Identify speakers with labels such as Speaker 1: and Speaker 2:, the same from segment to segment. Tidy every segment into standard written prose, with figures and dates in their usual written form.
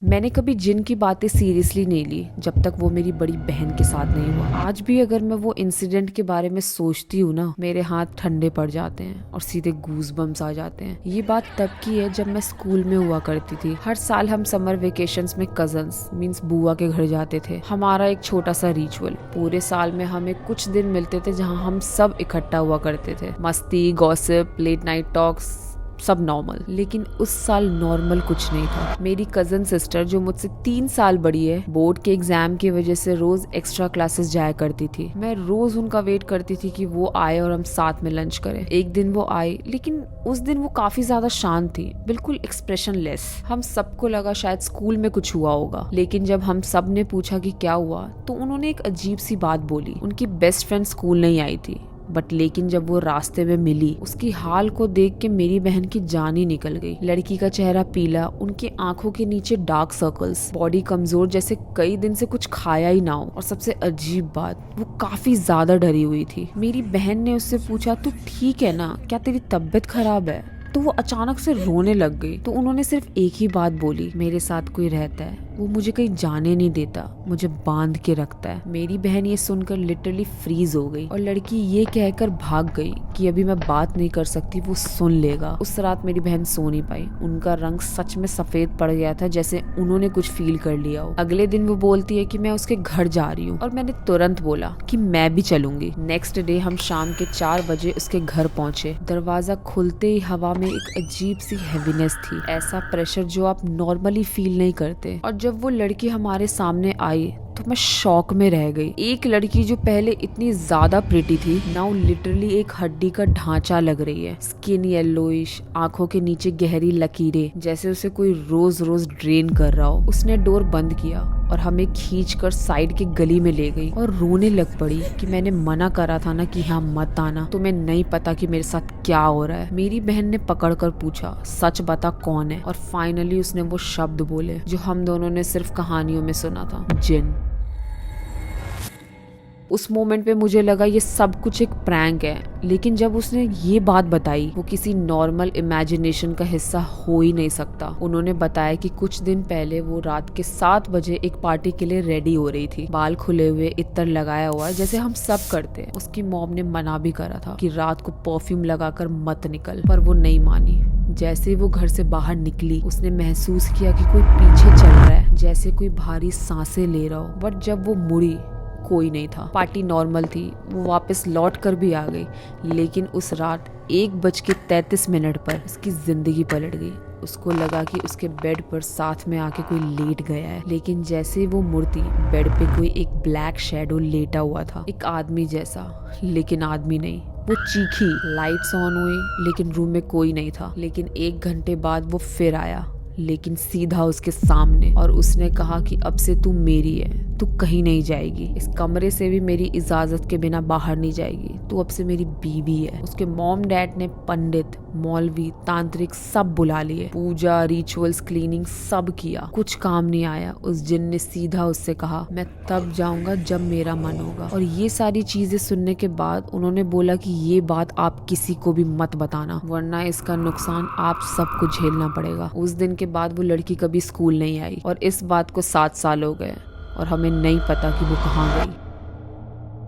Speaker 1: मैंने कभी जिन की बातें सीरियसली नहीं ली जब तक वो मेरी बड़ी बहन के साथ नहीं हुआ। आज भी अगर मैं वो इंसिडेंट के बारे में सोचती हूँ ना, मेरे हाथ ठंडे पड़ जाते हैं और सीधे गूज बम्स आ जाते हैं। ये बात तब की है जब मैं स्कूल में हुआ करती थी। हर साल हम समर वेकेशंस में कजन्स मींस बुआ के घर जाते थे। हमारा एक छोटा सा रिचुअल, पूरे साल में हमें कुछ दिन मिलते थे जहाँ हम सब इकट्ठा हुआ करते थे। मस्ती, गॉसिप, लेट नाइट टॉक्स, सब नॉर्मल। लेकिन उस साल नॉर्मल कुछ नहीं था। मेरी कजन सिस्टर जो मुझसे 3 साल बड़ी है, बोर्ड के एग्जाम की वजह से रोज एक्स्ट्रा क्लासेस जाया करती थी। मैं रोज उनका वेट करती थी कि वो आए और हम साथ में लंच करें। एक दिन वो आई, लेकिन उस दिन वो काफी ज्यादा शांत थी, बिल्कुल एक्सप्रेशन लेस। हम सबको लगा शायद स्कूल में कुछ हुआ होगा, लेकिन जब हम सब ने पूछा कि क्या हुआ तो उन्होंने एक अजीब सी बात बोली। उनकी बेस्ट फ्रेंड स्कूल नहीं आई थी, बट लेकिन जब वो रास्ते में मिली, उसकी हाल को देख के मेरी बहन की जान ही निकल गई। लड़की का चेहरा पीला, उनकी आंखों के नीचे डार्क सर्कल्स, बॉडी कमजोर जैसे कई दिन से कुछ खाया ही ना हो। और सबसे अजीब बात, वो काफी ज्यादा डरी हुई थी। मेरी बहन ने उससे पूछा, तू ठीक है ना, क्या तेरी तबीयत खराब है? तो वो अचानक से रोने लग गई। तो उन्होंने सिर्फ एक ही बात बोली, मेरे साथ कोई रहता है, वो मुझे कहीं जाने नहीं देता, मुझे बांध के रखता है। मेरी बहन ये सुनकर लिटरली फ्रीज हो गई और लड़की ये कहकर भाग गई कि अभी मैं बात नहीं कर सकती, वो सुन लेगा। उस रात मेरी बहन सो नहीं पाई। उनका रंग सच में सफेद पड़ गया था, जैसे उन्होंने कुछ फील कर लिया हो। अगले दिन वो बोलती है कि मैं उसके घर जा रही हूँ और मैंने तुरंत बोला कि मैं भी चलूंगी। नेक्स्ट डे हम शाम के 4 बजे उसके घर पहुंचे। दरवाजा खुलते ही हवा में एक अजीब सी हैवीनेस थी, ऐसा प्रेशर जो आप नॉर्मली फील नहीं करते। और जब वो लड़की हमारे सामने आई तो मैं शॉक में रह गई। एक लड़की जो पहले इतनी ज्यादा प्रिटी थी, नाउ लिटरली एक हड्डी का ढांचा लग रही है। स्किन येलोइश, आंखों के नीचे गहरी लकीरें, जैसे उसे कोई रोज रोज ड्रेन कर रहा हो। उसने डोर बंद किया और हमें खींचकर साइड की गली में ले गई और रोने लग पड़ी कि मैंने मना करा था ना कि यहाँ मत आना, तुम्हें नहीं पता कि मेरे साथ क्या हो रहा है। मेरी बहन ने पकड़कर पूछा, सच बता कौन है? और फाइनली उसने वो शब्द बोले जो हम दोनों ने सिर्फ कहानियों में सुना था, जिन। उस मोमेंट पे मुझे लगा ये सब कुछ एक प्रैंक है, लेकिन जब उसने ये बात बताई, वो किसी नॉर्मल इमेजिनेशन का हिस्सा हो ही नहीं सकता। उन्होंने बताया कि कुछ दिन पहले वो रात के 7 बजे एक पार्टी के लिए रेडी हो रही थी, बाल खुले हुए, इत्र लगाया हुआ, जैसे हम सब करते हैं। उसकी मॉम ने मना भी करा था कि रात को परफ्यूम लगाकर मत निकल, पर वो नहीं मानी। जैसे वो घर से बाहर निकली, उसने महसूस किया कि कोई पीछे चल रहा है, जैसे कोई भारी सांसें ले रहा हो। बट जब वो मुड़ी, कोई नहीं था। पार्टी नॉर्मल थी, वो वापस लौट कर भी आ गई। लेकिन उस रात 1:33 पर उसकी जिंदगी पलट गई। उसको लगा कि उसके बेड पर साथ में आके कोई लेट गया है, लेकिन जैसे वो मुड़ती, बेड पे कोई एक ब्लैक शैडो लेटा हुआ था, एक आदमी जैसा, लेकिन आदमी नहीं। वो चीखी, लाइट्स ऑन हुई, लेकिन रूम में कोई नहीं था। लेकिन 1 घंटे बाद वो फिर आया, लेकिन सीधा उसके सामने, और उसने कहा कि अब से तू मेरी है, तू कहीं नहीं जाएगी, इस कमरे से भी मेरी इजाजत के बिना बाहर नहीं जाएगी, तू अब से मेरी बीवी है। उसके मॉम डैड ने पंडित, मौलवी, तांत्रिक सब बुला लिए, पूजा, रिचुअल्स, क्लीनिंग सब किया, कुछ काम नहीं आया। उस जिन ने सीधा उससे कहा, मैं तब जाऊंगा जब मेरा मन होगा। और ये सारी चीजें सुनने के बाद उन्होंने बोला कि ये बात आप किसी को भी मत बताना, वरना इसका नुकसान आप सबको झेलना पड़ेगा। उस दिन के बाद वो लड़की कभी स्कूल नहीं आई और इस बात को 7 साल हो गए और हमें नहीं पता कि वो कहाँ गई।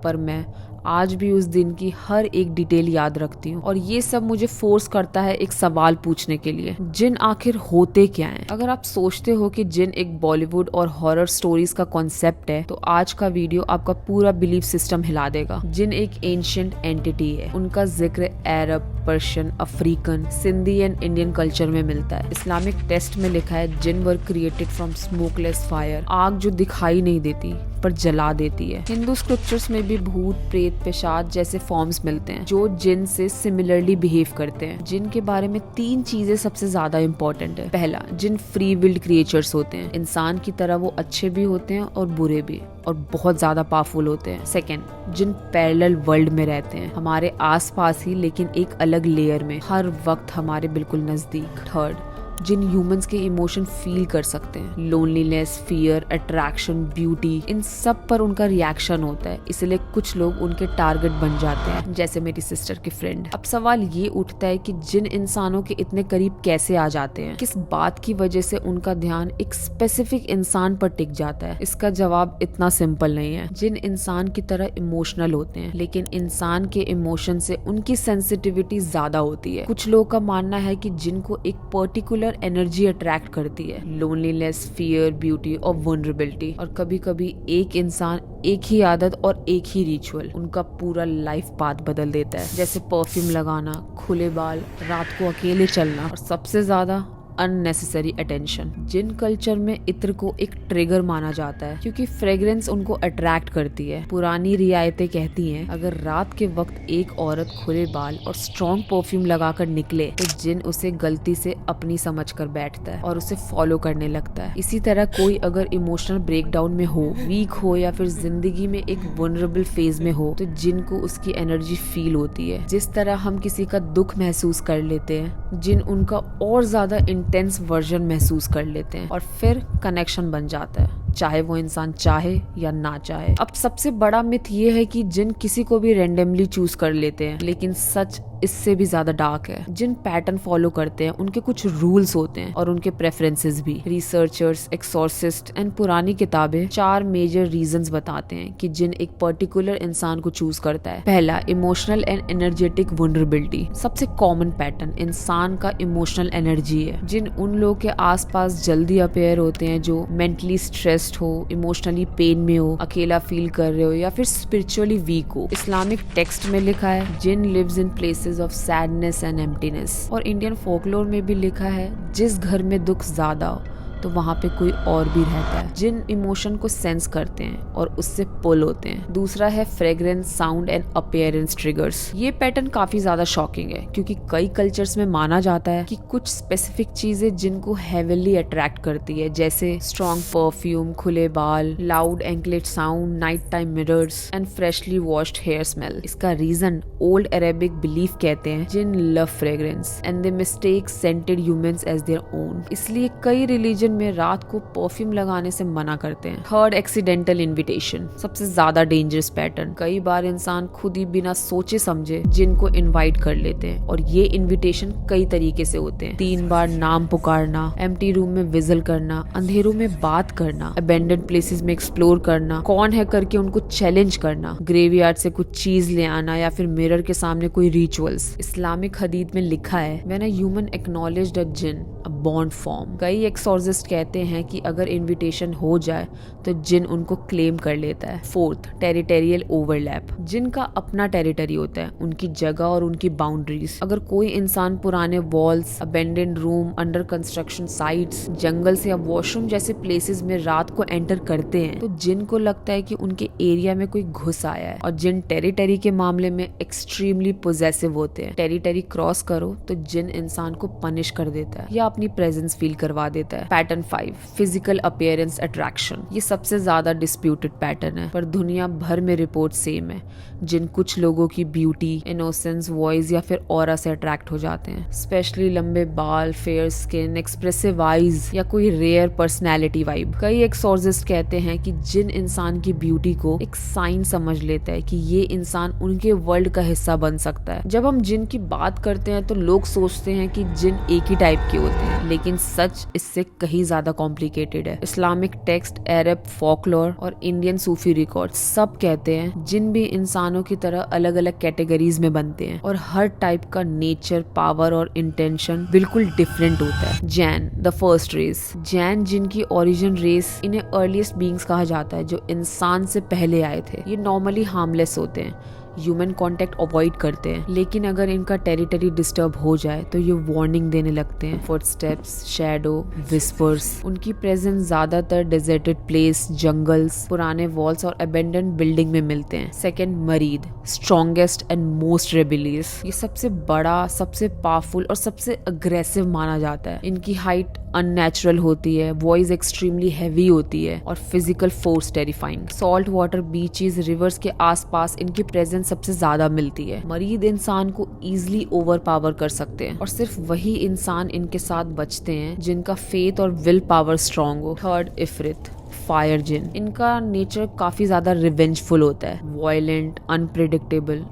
Speaker 1: पर मैं आज भी उस दिन की हर एक डिटेल याद रखती हूँ, और ये सब मुझे फोर्स करता है एक सवाल पूछने के लिए, जिन आखिर होते क्या हैं? अगर आप सोचते हो कि जिन एक बॉलीवुड और हॉरर स्टोरीज का कॉन्सेप्ट है, तो आज का वीडियो आपका पूरा बिलीफ सिस्टम हिला देगा। जिन एक एंशिएंट एंटिटी है, उनका जिक्र Arab, Persian, African, Sindhi and Indian culture में मिलता है। इस्लामिक टेक्स्ट में लिखा है, jinn were created from smokeless fire, आग जो दिखाई नहीं देती पर जला देती है। हिंदू स्क्रिप्चर्स में भी भूत, प्रेत, पिशाच जैसे फॉर्म्स मिलते हैं जो जिन से सिमिलरली बिहेव करते हैं। जिन के बारे में 3 चीजें सबसे ज्यादा इंपॉर्टेंट है। पहला, जिन फ्री विल्ड क्रिएचर्स होते हैं, इंसान की तरह वो अच्छे भी होते हैं और बुरे भी, और बहुत ज्यादा पावरफुल होते हैं। सेकेंड, जिन पैरेलल वर्ल्ड में रहते हैं, हमारे आसपास ही लेकिन एक अलग लेयर में, हर वक्त हमारे बिल्कुल नजदीक। थर्ड, जिन ह्यूमंस के इमोशन फील कर सकते हैं। लोनलीनेस, फियर, अट्रैक्शन, ब्यूटी, इन सब पर उनका रिएक्शन होता है, इसलिए कुछ लोग उनके टारगेट बन जाते हैं, जैसे मेरी सिस्टर की फ्रेंड। अब सवाल ये उठता है कि जिन इंसानों के इतने करीब कैसे आ जाते हैं, किस बात की वजह से उनका ध्यान एक स्पेसिफिक इंसान पर टिक जाता है। इसका जवाब इतना सिंपल नहीं है। जिन इंसान की तरह इमोशनल होते हैं, लेकिन इंसान के इमोशन से उनकी सेंसिटिविटी ज्यादा होती है। कुछ लोगों का मानना है कि जिनको एक पर्टिकुलर एनर्जी अट्रैक्ट करती है, लोनलीनेस, फियर, ब्यूटी और वल्नरेबिलिटी, और कभी कभी एक इंसान, एक ही आदत और एक ही रिचुअल उनका पूरा लाइफ पाथ बदल देता है। जैसे परफ्यूम लगाना, खुले बाल, रात को अकेले चलना, और सबसे ज्यादा अननेसेसरी अटेंशन। जिन कल्चर में इत्र को एक ट्रिगर माना जाता है, क्योंकि फ्रेग्रेंस उनको अट्रैक्ट करती है। पुरानी रियायतें कहती हैं, अगर रात के वक्त एक औरत खुले बाल और स्ट्रॉन्ग परफ्यूम लगाकर निकले तो जिन उसे गलती से अपनी समझकर बैठता है और उसे फॉलो करने लगता है। इसी तरह कोई अगर इमोशनल ब्रेकडाउन में हो, वीक हो, या फिर जिंदगी में एक वल्नरेबल फेज में हो, तो जिन को उसकी एनर्जी फील होती है। जिस तरह हम किसी का दुख महसूस कर लेते हैं, जिन उनका और ज्यादा इंटेंस वर्जन महसूस कर लेते हैं, और फिर कनेक्शन बन जाता है, चाहे वो इंसान चाहे या ना चाहे। अब सबसे बड़ा मिथ ये है कि जिन किसी को भी रैंडमली चूज कर लेते हैं, लेकिन सच इससे भी ज्यादा डार्क है। जिन पैटर्न फॉलो करते हैं, उनके कुछ रूल्स होते हैं और उनके प्रेफरेंसेस भी। रिसर्चर्स, एक्सोर्सिस्ट एंड पुरानी किताबें 4 मेजर रीजंस बताते हैं कि जिन एक पर्टिकुलर इंसान को चूज करता है। पहला, इमोशनल एंड एनर्जेटिक वल्नरेबिलिटी। सबसे कॉमन पैटर्न इंसान का इमोशनल एनर्जी है। जिन उन लोग के आसपास जल्दी अपेयर होते हैं जो मेंटली स्ट्रेस्ड हो, इमोशनली पेन में हो, अकेला फील कर रहे हो, या फिर स्पिरिचुअली वीक हो। इस्लामिक टेक्स्ट में लिखा है, jinn lives in places of sadness and emptiness. और इंडियन फोकलोर में भी लिखा है, जिस घर में दुख ज्यादा हो तो वहाँ पे कोई और भी रहता है। जिन इमोशन को सेंस करते हैं और उससे पुल होते हैं। दूसरा है fragrance, sound and appearance triggers. ये पैटर्न काफी ज्यादा शॉकिंग है, क्योंकि कई कल्चर्स में माना जाता है कि कुछ स्पेसिफिक चीजें जिनको हेवीली अट्रैक्ट करती है, जैसे स्ट्रॉन्ग परफ्यूम, खुले बाल, loud anklet sound, night time mirrors and freshly washed hair smell. इसका रीजन ओल्ड अरेबिक बिलीफ कहते हैं, jinn love fragrance and they mistake scented humans as their own. इसलिए कई रिलीजन में रात को परफ्यूम लगाने से मना करते हैं। Third, accidental invitation. सबसे ज्यादा डेंजरस पैटर्न। कई बार इंसान खुद ही बिना सोचे समझे जिनको इनवाइट कर लेते हैं, और ये इनविटेशन कई तरीके से होते हैं। 3 बार नाम पुकारना, एम्प्टी रूम में विजिल करना, अंधेरों में बात करना, अबेंडेंड प्लेसेस में एक्सप्लोर करना, कौन है करके उनको चैलेंज करना, ग्रेवयार्ड से कुछ चीज ले आना, या फिर मिरर के सामने कोई रिचुअल्स। इस्लामिक हदीस में लिखा है, when a human acknowledged a जिन, अ बॉन्ड फॉर्म। कई एक्सोर्सिस्ट कहते हैं कि अगर इनविटेशन हो जाए तो जिन उनको क्लेम कर लेता है। Fourth, territorial overlap. जिनका अपना टेरिटरी होता है, उनकी जगह और उनकी बाउंड्रीज। अगर कोई इंसान पुराने walls, abandoned room, under construction sites, jungles या वॉशरूम जैसे प्लेसेस में रात को एंटर करते हैं, तो जिन को लगता है कि उनके एरिया में कोई घुस आया है। और जिन टेरिटरी के मामले में एक्सट्रीमली पोजेसिव होते हैं। टेरिटरी क्रॉस करो तो जिन इंसान को पनिश कर देता है या अपनी प्रेजेंस फील करवा देता है। Pattern 5, physical appearance attraction. ये सबसे ज्यादा डिस्प्यूटेड पैटर्न है, पर दुनिया भर में रिपोर्ट सेम है। जिन कुछ लोगों की ब्यूटी, इनोसेंस, वॉइस या फिर ऑरा से अट्रैक्ट हो जाते हैं, स्पेशली लंबे बाल, फेयर स्किन, एक्सप्रेसिव आईज या कोई रेयर पर्सनैलिटी वाइब। कई एक्सोर्सिस्ट कहते हैं कि जिन इंसान की ब्यूटी को एक साइन समझ लेता है कि ये इंसान उनके वर्ल्ड का हिस्सा बन सकता है। जब हम जिन की बात करते हैं तो लोग सोचते हैं कि जिन एक ही टाइप के होते हैं, लेकिन सच इससे कहीं ज्यादा कॉम्प्लिकेटेड है। इस्लामिक टेक्स्ट, अरब फोकलोर और इंडियन सूफी रिकॉर्ड सब कहते हैं जिन भी इंसानों की तरह अलग अलग कैटेगरीज में बनते हैं, और हर टाइप का नेचर, पावर और इंटेंशन बिल्कुल डिफरेंट होता है। जैन, द फर्स्ट रेस। जैन जिनकी ओरिजिन रेस, इन्हें अर्लीस्ट बीइंग्स कहा जाता है जो इंसान से पहले आए थे। ये नॉर्मली हार्मलेस होते हैं, ह्यूमन कांटेक्ट अवॉइड करते हैं, लेकिन अगर इनका टेरिटरी डिस्टर्ब हो जाए तो ये वार्निंग देने लगते हैं। Footsteps, shadow, whispers. उनकी प्रेजेंस ज्यादातर डेजर्टेड प्लेस, जंगल्स, पुराने वॉल्स और अबेंडेंड बिल्डिंग में मिलते हैं। Second, marid, strongest and most rebellious. ये सबसे बड़ा, सबसे पावरफुल और सबसे अग्रेसिव माना जाता है। इनकी हाइट अननेचुरल होती है, वॉइस एक्सट्रीमली हैवी होती है और physical force terrifying. Salt water beaches, reverse के आसपास इनकी प्रेजेंस प्रेजेंस सबसे ज्यादा मिलती है। मरीद इंसान को इजिली ओवर पावर कर सकते हैं और सिर्फ वही इंसान इनके साथ बचते हैं जिनका फेथ और विल पावर स्ट्रांग हो। थर्ड, इफरित, फायर जिन। इनका नेचर काफी ज्यादा रिवेंजफुल होता है, वायलेंट, अनप्रिडिक्टेबल।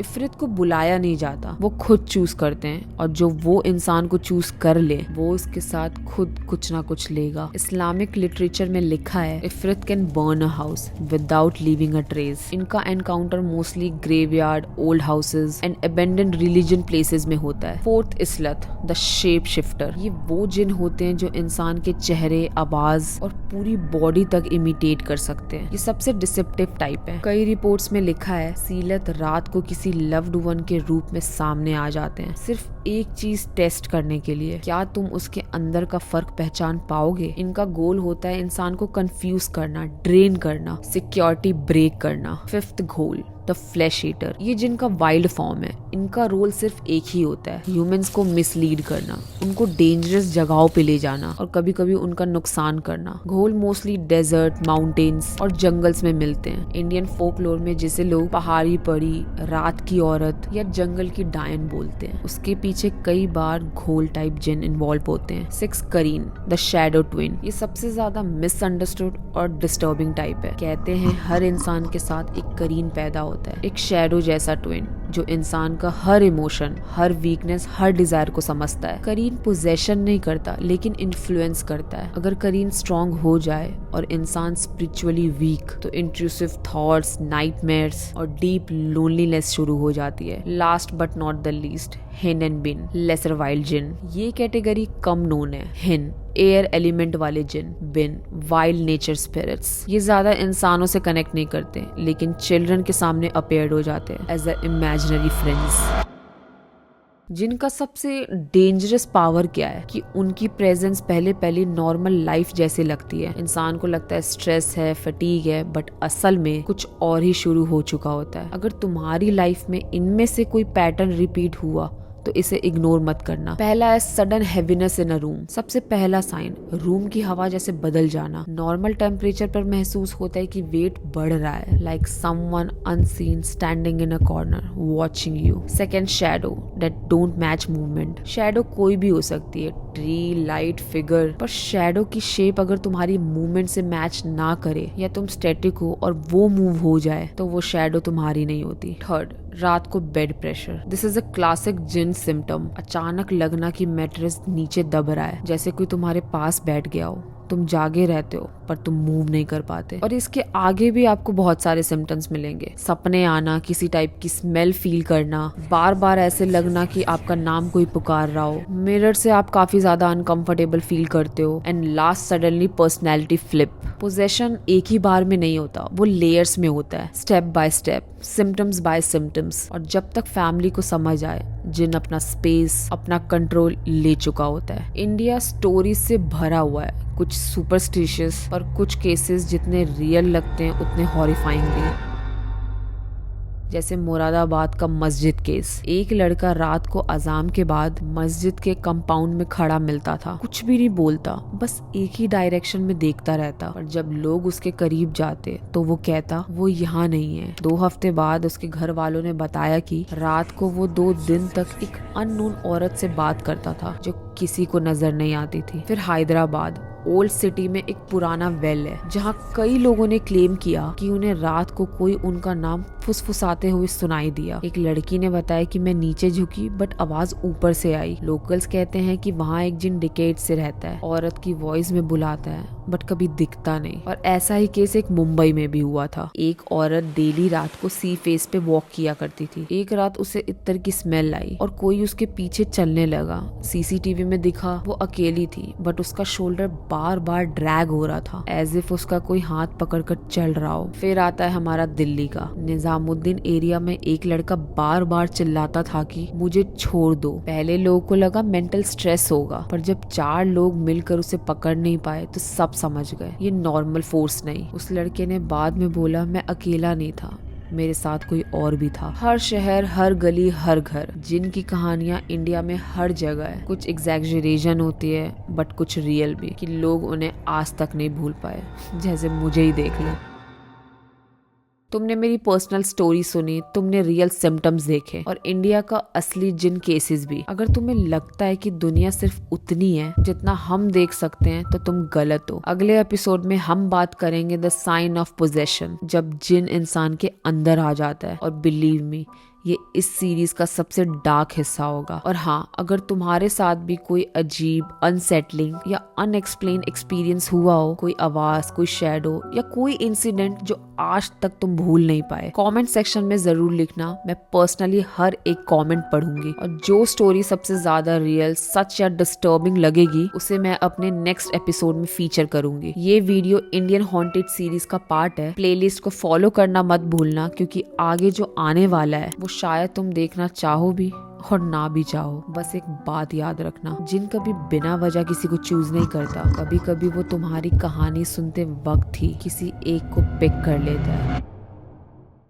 Speaker 1: इफरित को बुलाया नहीं जाता, वो खुद चूज करते हैं और जो वो इंसान को चूज कर ले वो उसके साथ खुद कुछ ना कुछ लेगा। इस्लामिक लिटरेचर में लिखा है ifrit can burn a house without leaving a trace. इनका encounter mostly graveyard, old houses and abandoned religion places में होता है। फोर्थ, इसलत, द शेप शिफ्टर। ये वो जिन होते हैं जो इंसान के चेहरे, आवाज और पूरी बॉडी तक इमिटेट कर सकते हैं। ये सबसे डिसेप्टिव टाइप है। कई रिपोर्ट्स में लिखा है सीलत रात को किसी लव्ड वन के रूप में सामने आ जाते हैं, सिर्फ एक चीज टेस्ट करने के लिए, क्या तुम उसके अंदर का फर्क पहचान पाओगे। इनका गोल होता है इंसान को कंफ्यूज करना, ड्रेन करना, सिक्योरिटी ब्रेक करना। फिफ्थ, घोल, द फ्लैश ईटर। ये जिनका वाइल्ड फॉर्म है। इनका रोल सिर्फ एक ही होता है, ह्यूमंस को मिसलीड करना, उनको डेंजरस जगहों पे ले जाना और कभी कभी उनका नुकसान करना। घोल मोस्टली डेजर्ट, माउंटेन्स और जंगल्स में मिलते हैं। इंडियन फोकलोर में जिसे लोग पहाड़ी परी, रात की औरत या जंगल की डायन बोलते हैं, उसके पीछे कई बार घोल टाइप जिन इन्वॉल्व होते हैं। सिक्स, करीन, द शैडो ट्विन। ये सबसे ज्यादा मिसअंडरस्टूड और डिस्टर्बिंग टाइप है। कहते हैं हर इंसान के साथ एक करीन पैदा होता है, एक शैडो जैसा ट्विन जो इंसान का हर इमोशन, हर वीकनेस, हर डिजायर को समझता है। करीन पोजेशन नहीं करता लेकिन इन्फ्लुएंस करता है। अगर करीन स्ट्रॉन्ग हो जाए और इंसान स्पिरिचुअली वीक तो इंट्रूसिव थॉट्स, नाइटमेयर्स और डीप लोनलीनेस शुरू हो जाती है। Last but not the least, हिन एंड बिन, लेसर वाइल्ड जिन। ये कैटेगरी कम नोन है। हिन, एयर एलिमेंट वाले जिन। बिन, वाइल्ड नेचर स्पिरिट्स। ये ज्यादा इंसानों से कनेक्ट नहीं करते लेकिन चिल्ड्रन के सामने अपेयर्ड हो जाते हैं एज अ इमेजिनरी फ्रेंड्स। जिनका सबसे डेंजरस पावर क्या है कि उनकी प्रेजेंस पहले नॉर्मल लाइफ जैसे लगती है। इंसान को लगता है स्ट्रेस है, फटीग है, बट असल में कुछ और ही शुरू हो चुका होता है। अगर तुम्हारी लाइफ में इनमें से कोई पैटर्न रिपीट हुआ तो इसे इग्नोर मत करना। पहला है सडन हैवीनेस इन अ रूम। सबसे पहला साइन, रूम की हवा जैसे बदल जाना। नॉर्मल टेम्परेचर पर महसूस होता है कि वेट बढ़ रहा है, like someone unseen standing in a corner watching you. Second, shadow that don't match movement. Shadow कोई भी हो सकती है, ट्री, लाइट, फिगर, पर शैडो की शेप अगर तुम्हारी मूवमेंट से मैच ना करे या तुम स्टैटिक हो और वो मूव हो जाए तो वो शैडो तुम्हारी नहीं होती। थर्ड, रात को bed pressure. This is a classic जिन सिम्टम। अचानक लगना कि मैट्रेस नीचे दब रहा है, जैसे कोई तुम्हारे पास बैठ गया हो। तुम जागे रहते हो पर तुम मूव नहीं कर पाते। और इसके आगे भी आपको बहुत सारे सिम्टम्स मिलेंगे। सपने आना, किसी टाइप की स्मेल फील करना, बार बार ऐसे लगना कि आपका नाम कोई पुकार रहा हो, मिरर से आप काफी ज्यादा अनकंफर्टेबल फील करते हो, and last, suddenly personality flip. Possession एक ही बार में नहीं होता, वो लेयर्स में होता है, step by step, symptoms by symptoms. और जब तक फैमिली को समझ आए, जिन अपना स्पेस, अपना कंट्रोल ले चुका होता है। इंडिया स्टोरीज से भरा हुआ है, कुछ सुपरस्टिशियस और कुछ केसेस जितने रियल लगते हैं उतने हॉरिफाइंग भी। जैसे मुरादाबाद का मस्जिद केस। एक लड़का रात को अजान के बाद मस्जिद के कंपाउंड में खड़ा मिलता था, कुछ भी नहीं बोलता, बस एक ही डायरेक्शन में देखता रहता। और जब लोग उसके करीब जाते तो वो कहता वो यहाँ नहीं है। 2 हफ्ते बाद उसके घर वालों ने बताया कि रात को वो 2 दिन तक एक अननोन औरत से बात करता था जो किसी को नजर नहीं आती थी। फिर हैदराबाद ओल्ड सिटी में एक पुराना वेल है जहाँ कई लोगों ने क्लेम किया कि उन्हें रात को कोई उनका नाम फुसफुसाते हुए सुनाई दिया। एक लड़की ने बताया कि मैं नीचे झुकी बट आवाज ऊपर से आई। लोकल्स कहते हैं कि वहाँ एक जिन डिकेड से रहता है, औरत की वॉइस में बुलाता है बट कभी दिखता नहीं। और ऐसा ही केस एक मुंबई में भी हुआ था। एक औरत डेली रात को सी फेस पे वॉक किया करती थी। एक रात उसे इत्र की स्मेल आई और कोई उसके पीछे चलने लगा। सीसीटीवी में दिखा वो अकेली थी बट उसका शोल्डर बार बार ड्रैग हो रहा था, एज इफ उसका कोई हाथ पकड़कर चल रहा हो। फिर आता है हमारा दिल्ली का निजामुद्दीन एरिया में एक लड़का बार बार चिल्लाता था कि मुझे छोड़ दो। पहले लोगों को लगा मेंटल स्ट्रेस होगा, पर जब 4 लोग मिलकर उसे पकड़ नहीं पाए तो सब समझ गए ये नॉर्मल फोर्स नहीं। उस लड़के ने बाद में बोला मैं अकेला नहीं था, मेरे साथ कोई और भी था। हर शहर, हर गली, हर घर, जिन की कहानियां इंडिया में हर जगह है। कुछ एग्जैजरेशन होती है बट कुछ रियल भी, कि लोग उन्हें आज तक नहीं भूल पाए, जैसे मुझे ही देख लो। तुमने मेरी पर्सनल स्टोरी सुनी, तुमने रियल सिम्टम्स देखे और इंडिया का असली जिन केसेस भी। अगर तुम्हें लगता है कि दुनिया सिर्फ उतनी है जितना हम देख सकते हैं तो तुम गलत हो। अगले एपिसोड में हम बात करेंगे द साइन ऑफ पोजेशन, जब जिन इंसान के अंदर आ जाता है। और बिलीव मी, ये इस सीरीज का सबसे डार्क हिस्सा होगा। और हाँ, अगर तुम्हारे साथ भी कोई अजीब, अनसेटलिंग या अनएक्सप्लेन एक्सपीरियंस हुआ हो, कोई आवाज, कोई शैडो या कोई इंसिडेंट जो आज तक तुम भूल नहीं पाए, कमेंट सेक्शन में जरूर लिखना। मैं पर्सनली हर एक कमेंट पढ़ूंगी और जो स्टोरी सबसे ज्यादा रियल, सच या डिस्टर्बिंग लगेगी उसे मैं अपने नेक्स्ट एपिसोड में फीचर करूंगी। ये वीडियो इंडियन हॉन्टेड सीरीज का पार्ट है। प्लेलिस्ट को फॉलो करना मत भूलना, क्योंकि आगे जो आने वाला है वो शायद तुम देखना चाहो भी और ना भी चाहो। बस एक बात याद रखना, जिन कभी बिना वजह किसी को चूज नहीं करता, कभी कभी वो तुम्हारी कहानी सुनते वक्त ही किसी एक को पिक कर लेता है।